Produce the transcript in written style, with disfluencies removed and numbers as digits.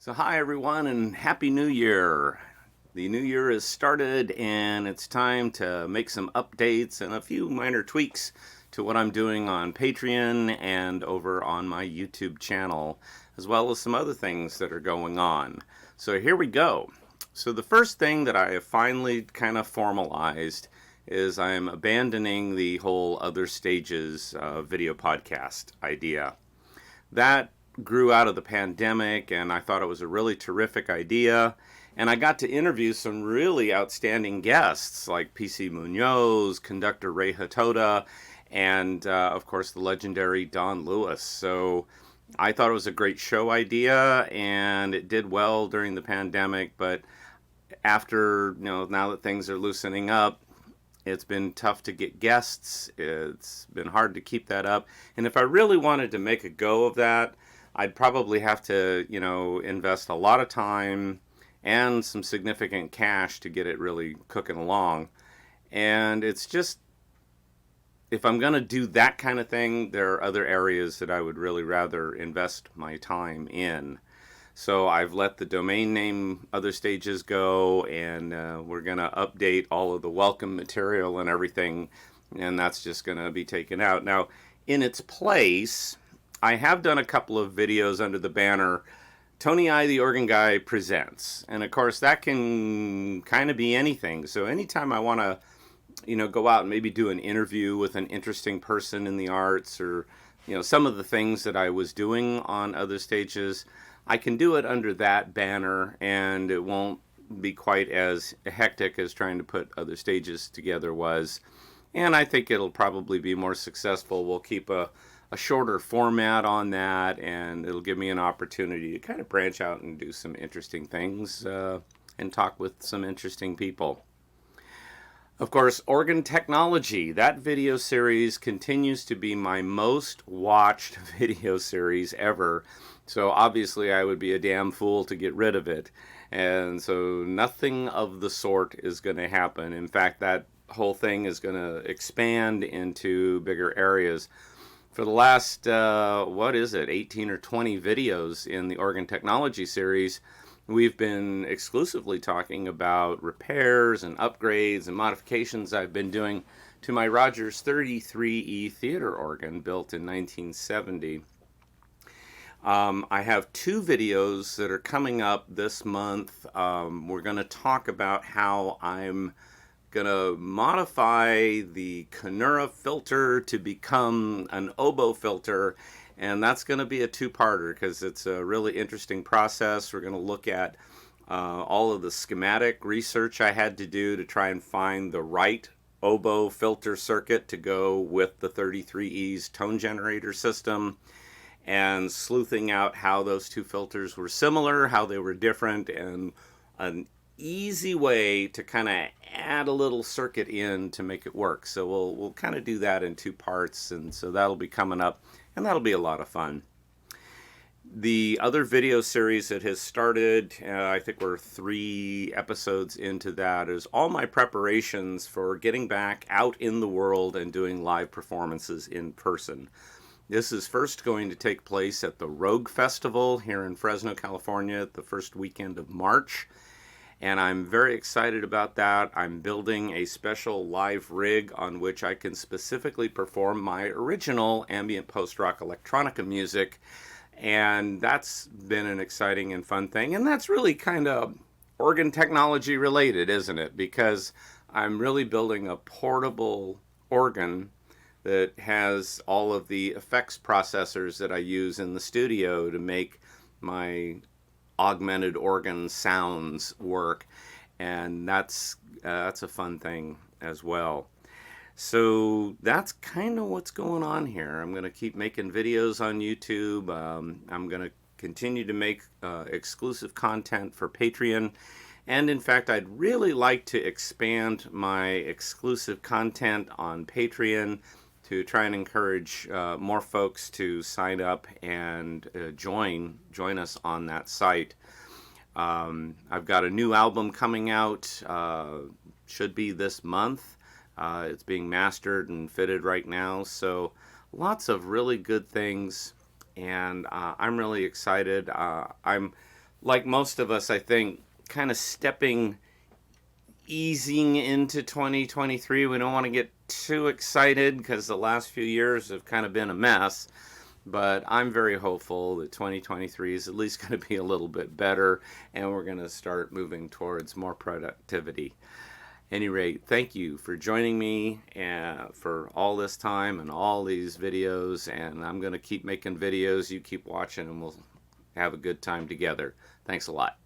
So hi everyone and Happy New Year. The new year has started and it's time to make some updates and a few minor tweaks to what I'm doing on Patreon and over on my YouTube channel, as well as some other things that are going on. So here we go. So the first thing that I have finally kind of formalized is I'm abandoning the whole other stages video podcast idea. That grew out of the pandemic, and I thought it was a really terrific idea. And I got to interview some really outstanding guests like PC Munoz, conductor Ray Hatoda, and of course the legendary Don Lewis. So I thought it was a great show idea, and it did well during the pandemic. But after, now that things are loosening up, it's been tough to get guests. It's been hard to keep that up. And if I really wanted to make a go of that, I'd probably have to, invest a lot of time and some significant cash to get it really cooking along. And it's just, if I'm going to do that kind of thing, there are other areas that I would really rather invest my time in. So I've let the domain name Other Stages go, and we're going to update all of the welcome material and everything, and that's just going to be taken out. Now, in its place, I have done a couple of videos under the banner Tony I, the Organ Guy, Presents. And of course, that can kind of be anything. So anytime I want to, go out and maybe do an interview with an interesting person in the arts, or, some of the things that I was doing on Other Stages, I can do it under that banner, and it won't be quite as hectic as trying to put Other Stages together was. And I think it'll probably be more successful. We'll keep a shorter format on that, and it'll give me an opportunity to kind of branch out and do some interesting things and talk with some interesting people. Of course, Organ Technology, that video series continues to be my most watched video series ever. So obviously I would be a damn fool to get rid of it. And so nothing of the sort is going to happen. In fact, that whole thing is going to expand into bigger areas. For the last, 18 or 20 videos in the Organ Technology series, we've been exclusively talking about repairs and upgrades and modifications I've been doing to my Rogers 33E theater organ built in 1970. I have two videos that are coming up this month. We're going to talk about how I'm going to modify the Canura filter to become an oboe filter, and that's going to be a two-parter because it's a really interesting process. We're going to look at all of the schematic research I had to do to try and find the right oboe filter circuit to go with the 33E's tone generator system, and sleuthing out how those two filters were similar, how they were different, and an easy way to kind of add a little circuit in to make it work. So we'll kind of do that in two parts, and so that'll be coming up, and that'll be a lot of fun. The other video series that has started, I think we're 3 episodes into that, is all my preparations for getting back out in the world and doing live performances in person. This is first going to take place at the Rogue Festival here in Fresno, California, the first weekend of March. And I'm very excited about that. I'm building a special live rig on which I can specifically perform my original ambient post-rock electronica music. And that's been an exciting and fun thing. And that's really kind of organ technology related, isn't it? Because I'm really building a portable organ that has all of the effects processors that I use in the studio to make my augmented organ sounds work, and that's a fun thing as well. So that's kind of what's going on here. I'm going to keep making videos on YouTube. I'm going to continue to make exclusive content for Patreon, and in fact I'd really like to expand my exclusive content on Patreon to try and encourage more folks to sign up and join us on that site. I've got a new album coming out, should be this month. It's being mastered and fitted right now, so lots of really good things, and I'm really excited. I'm like most of us, I think, kind of easing into 2023. We don't want to get too excited because the last few years have kind of been a mess. But I'm very hopeful that 2023 is at least going to be a little bit better, and we're going to start moving towards more productivity. Any rate, thank you for joining me for all this time and all these videos, and I'm going to keep making videos. You keep watching, and we'll have a good time together. Thanks a lot.